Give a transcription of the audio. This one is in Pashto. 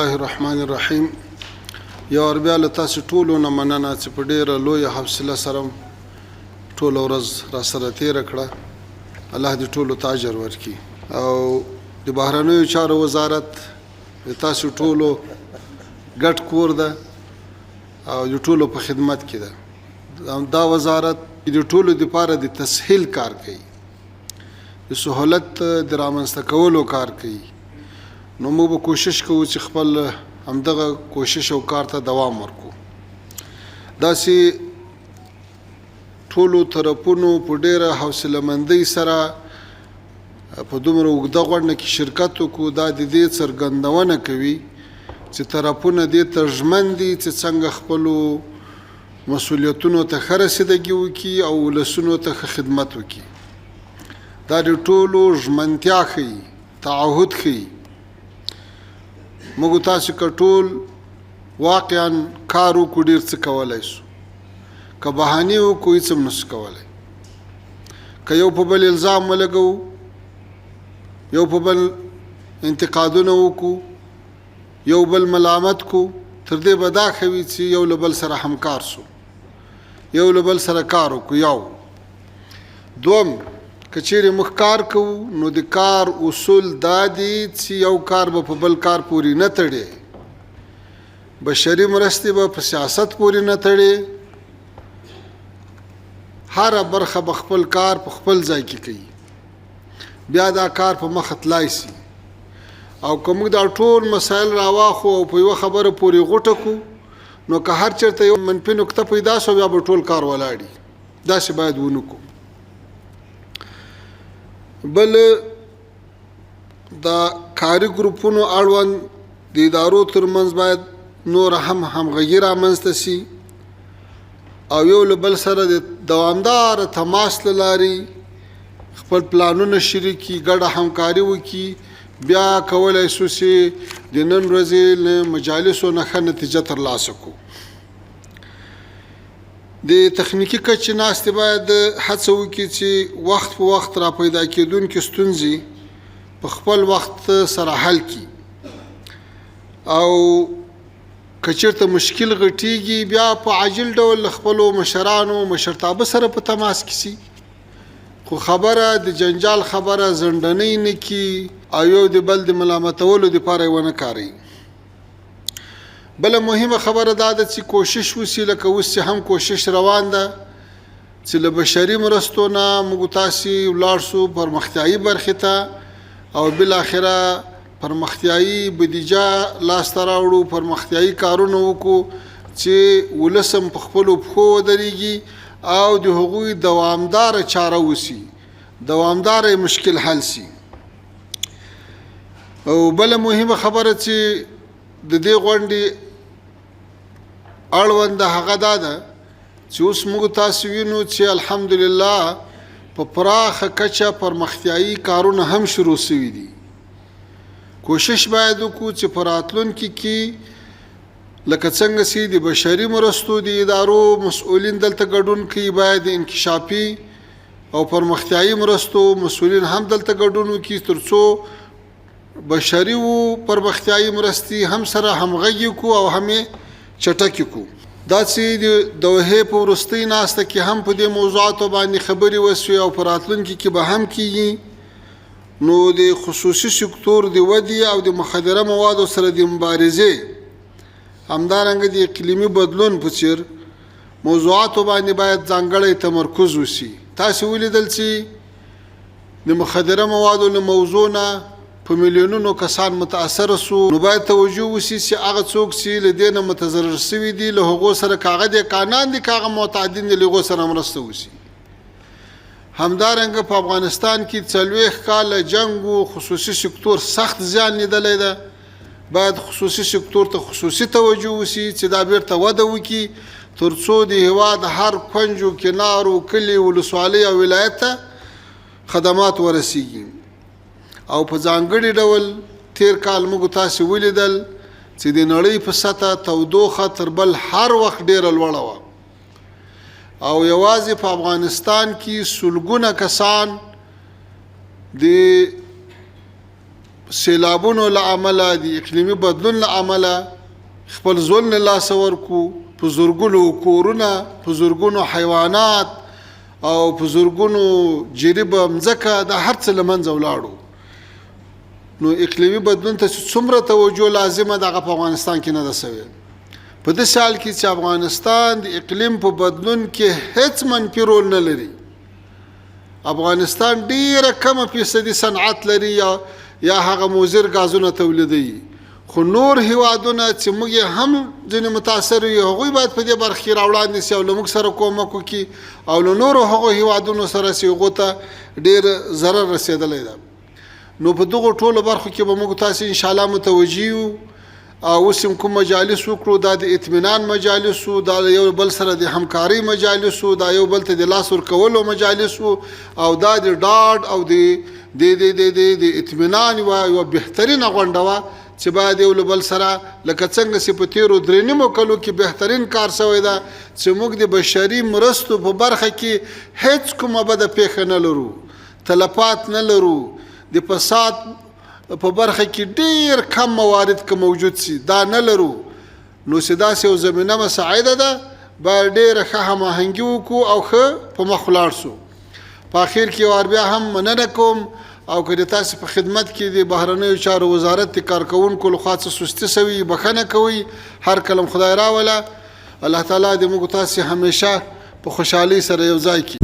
الله الرحمن الرحیم. یو بیا له تاسو ټولو نه مننه چې په ډیره لویه حوصله سره ټوله ورځ را سره تېره کړه. الله دې ټولو ته اجر ورکړي. او د بهرنیو چارو وزارت د تاسو ټولو ګډ کور ده او د ټولو په خدمت کې ده. دا وزارت د ټولو دپاره د تسهیل کار کوي، د سهولت د رامنځته کولو کار کوي. نو موږ به کوشش کوو چې خپل همدغه کوشش او کار ته دوام ورکړو. داسې ټولو طرفونو په ډېره حوصله‌مندۍ سره په دومره اوږده غونډه کې شرکت وکړو. دا د دې څرګندونه کوي چې طرفونه دې ته ژمن دي چې څنګه خپلو مسؤلیتونو ته ښه رسیدګي وکړي او ولسونو ته ښه خدمت وکړي. دا د ټولو ژمنتیا ښیي، تعهد ښیي. موږ تاسو که ټول واقعا کار وکړو ډېر څه کولی شو، که بهانې وکړو هېڅ هم نشو کولی. که یو په بل الزام ولګوو، یو په بل انتقادونه وکړو، یو بل ملامت کو، تر دې به دا ښه وي چې یو له بل سره همکار سو، یو له بل سره کار وکړو. یو دوم، که چیرې موږ کار کوو نو د کار اصول دا دي چې یو کار به په بل کار پورې نه تړي، بشري مرستې به په سیاست پورې نه تړي. هره برخه به خپل کار په خپل ځای کې کوي، بیا دا کار په مخه تلای شي. او که موږ دا ټول مسایل راواخو او په یوه خبره پورې غوټه کړو نو که هر چېرته یو منفي نقطه پیدا شو بیا به ټول کار ولاړي. داسې باید ونه کړو. بل دا کاري ګروپونو اړوند د ادارو ترمنځ باید نور هم همغږي رامنځته شي او یو له بل سره د دوامداره تماس له لارې خپل پلانونه شریکي، ګډه همکاري وکړي. بیا کولی شو چې د نن ورځې له مجالسو نه ښه نتیجه ترلاسه کړو. د تخنیکي کچې ناستې باید هڅه وکړي چې وخت په وخت را پیدا کېدونکې ستونزې په خپل وخت سره حل کړي. او که چېرته مشکل غټېږي بیا په عاجل ډول له خپلو مشرانو مشرتابه سره په تماس کې شي، خو خبره د جنجال خبره زندنۍ نه کړي او یو د بل د ملامتولو دپاره یې ونه کاروي. بله مهمه خبره دا ده چې کوشش وشي، لکه اوس چې هم کوشش روان ده چې له بشري مرستو نه موږ تاسې ولاړ شو پرمختیایي برخې ته او بالاخره پرمختیایي بودیجه لاسته راوړو، پرمختیایي کارونه وکړو چې ولس هم په خپلو پښو ودرېږي او د هغوی دوامداره چاره وشي، دوامداره مشکل حل شي. او بله مهمه خبره چې د دې غونډې اړوند هغه دا ده چې اوس موږ تاسو وینو چې الحمدلله په پراخه کچه پرمختیایي کارونه هم شروع شوي دي. کوشش باید وکړو چې په راتلونکي کې لکه څنګه چې د بشري مرستو د ادارو مسؤلین دلته ګډون کوي، باید انکشافي او پرمختیایي مرستو مسؤلین هم دلته ګډون وکړي تر څو بشري و پرمختیایي مرستې هم سره همغږي کړو او هم یې چټکې کړو. دا چې د دوحې په وروستۍ ناسته کې هم په دې موضوعاتو باندې خبرې وشوې او په راتلونکي کې به هم کېږي. نو د خصوصي سکتور د ودې او د مخدره موادو سره د مبارزې، همدارنګه د اقلیمي بدلون په څېر موضوعاتو باندې باید ځانګړی تمرکز وشي. تاسې ولیدل چې د مخدره موادو له موضوع نه په میلیونونو کسان متاثره سو. نو باید توجه وشي چې هغه څوک چې له دې نه متضرر شوي دي له هغو سره که هغه د قانون دي که هغه معتادین دي له هغو سره مرسته وشي. همدارنګه په افغانستان کې 40 کاله جنګ و، خصوصي سکتور سخت زیان لیدلی ده. باید خصوصي سکتور ته خصوصي توجه وشي چې دا بیرته وده وکړي تر څو د هېواد هر کونج و کنار و کلي ولسوالۍ او ولایت ته خدمات ورسیږي. او په ځانګړي ډول تیر کال موږ تاسې ولیدل چې د نړۍ په سطحه تودوخه تر بل هر وخت ډېره لوړه وه او یوازې په افغانستان کې سلګونه کسان د سیلابونو له امله د اقلیمي بدلون له امله خپل ځون له لاسه ورکو، په زرګونو کورونه، په زرګونو حیوانات او په زرګونو جریبه مځکه د هر څه له منځه ولاړو. نو اقلیمي بدلون ته څومره توجه لازمه ده په افغانستان کې نه ده سوې. په دې سال کې چې افغانستان د اقلیم په بدلون کې هیڅ منفي رول نه لري. افغانستان ډیره کمه فیصدي صنعت لري یا هغه مضر غازونه تولیدوي، خو نور هیوادونه چې موږ هم ځینې متاثر یو هغوی باید په دې برخه کې راوړاندې سي او له موږ سره کومک وکړي او له نورو هغو هیوادونو سره چې هغو ته ډېر ضرر رسېدلی ده. نو په دغو ټولو برخو کې به موږ تاسې انشاءالله متوجه یو. اوس هم کوم مجالس وکړو، دا د اطمینان مجالسو، دا یو بل سره د همکارۍ مجالسو، دا یو بل ته د لاس ورکولو مجالسو، او دا د ډاډ او د اطمینان یوه بهترینه غونډه وه چې باید یو له بل سره لکه څنګه چې په تېرو 3 کلو کې بهترین کار شوی ده چې موږ د بشري مرستو په برخه کې هیڅ کومه بده پیښه نه لرو، تلفات نه لرو، د فساد په برخه کې ډیر کم موارد که موجود سي دا نه لرو. نو چې داسې یو زمینه مساعده ده باید ډیره ښه هماهنګي وکړو او ښه په مخ ولاړ سو. په اخر کې وار بیا هم مننه کوم او که د تاسې په خدمت کې د بهرنیو چارو وزارت د کارکوونکو لخوا څه سستي سوي بخښنه کوئ. هر کلم خدای راوله. الله تعالی دې موږ تاسې همیشه په خوشحالۍ سره یو ځای کړي.